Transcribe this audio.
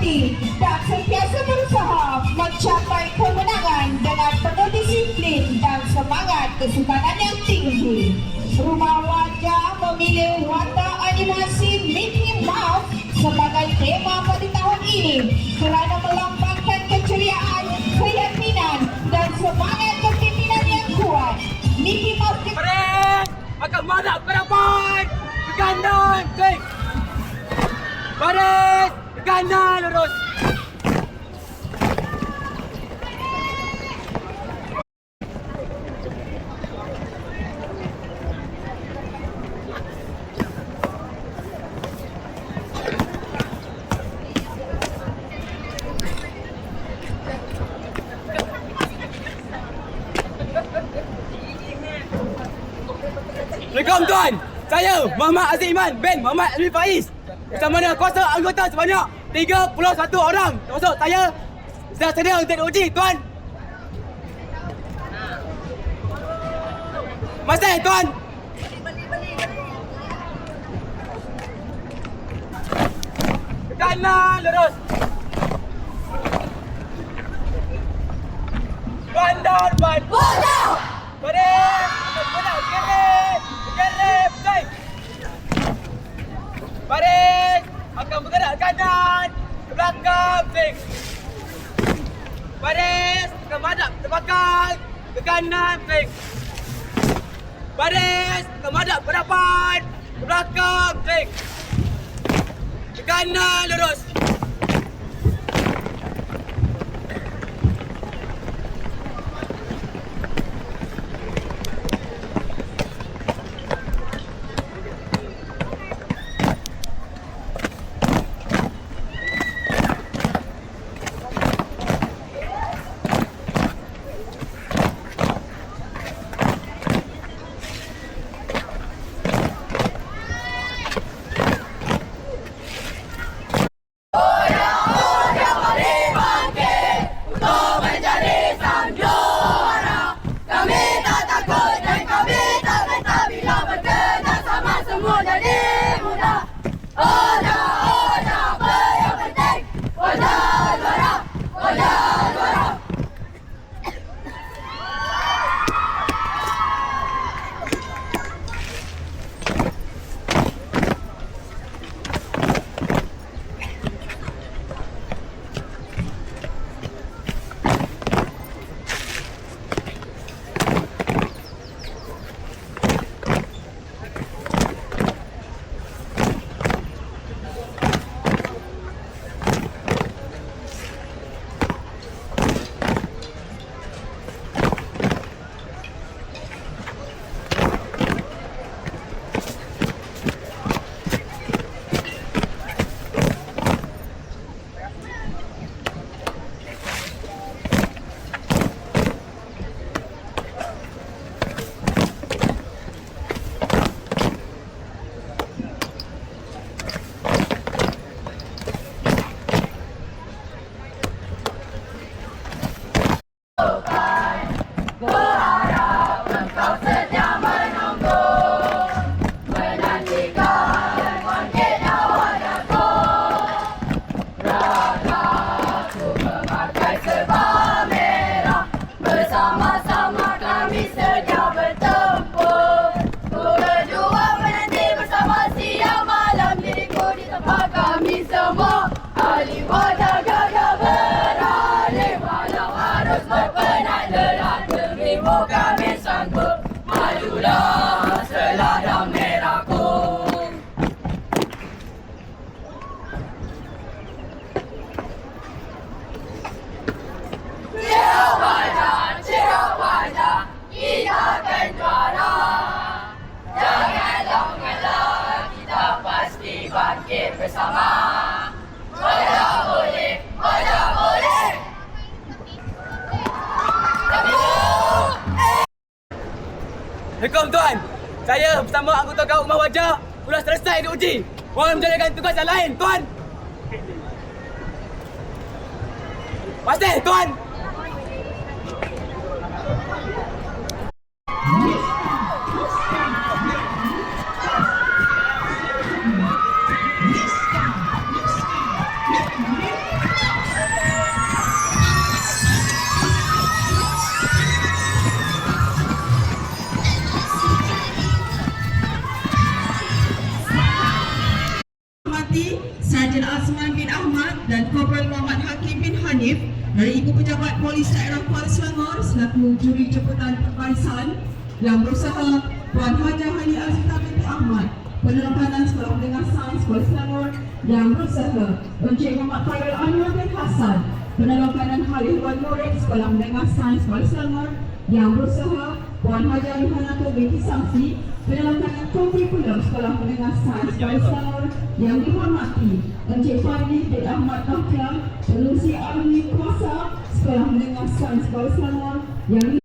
hati dan sentiasa berusaha mencapai kemenangan dengan penuh disiplin dan semangat kesukaran yang tinggi. Rumah Wajah memilih watak animasi Mickey Mouse sebagai tema pada tahun ini kerana melambangkan keceriaan, keyakinan dan semangat kepimpinan yang kuat. Mickey Mouse Baris! Akan madap ke depan! Ke kanan! Cek! Baris! Ke kanan lurus! Assalamualaikum tuan. Saya Muhammad Aziz Iman bin Muhammad Alwi Faiz. Bersama dengan kuasa anggota sebanyak 31 orang. Termasuk saya sudah sedia untuk diuji tuan. Masih tuan. Ke kanan lurus. Bandar ban. Bodoh! Baris! Benar, kiri! Kiri, betul! Baris! Akan bergerak ke kanan! Ke belakang, betul! Baris! Akan madap ke belakang! Ke kanan, betul! Baris! Akan madap ke depan! Ke belakang, betul! Ke kanan, lurus! Assalamualaikum tuan. Saya bersama anggota kaum Rumah Wajah sudah selesai diuji. Mohon menjalankan tugas yang lain tuan. Masih tuan. Sajen Azman bin Ahmad dan Korporal Muhammad Hakim bin Hanif dari Ibu Pejabat Polis Daerah Kuala Selangor selaku juri jemputan perbarisan yang berusaha Puan Hajah Hani Azita binti Ahmad, Penolong Kanan Sekolah Menengah Sains Kuala Selangor yang berusaha Encik Muhammad Khairul Anwar bin Hassan, Penolong Kanan Khalid Wan Murid Sekolah Menengah Sains Kuala Selangor yang berusaha Puan Hajah Rihanato binti Samsi, Penolong Kanan Kopi Pulau Sekolah Menengah Sains Kuala Selangor yang dihormati Encik Fadli bin Ahmad Tahkiam, Pengurusi Ahli Kuasa Sekolah Menengah Sains Kuala Selangor yang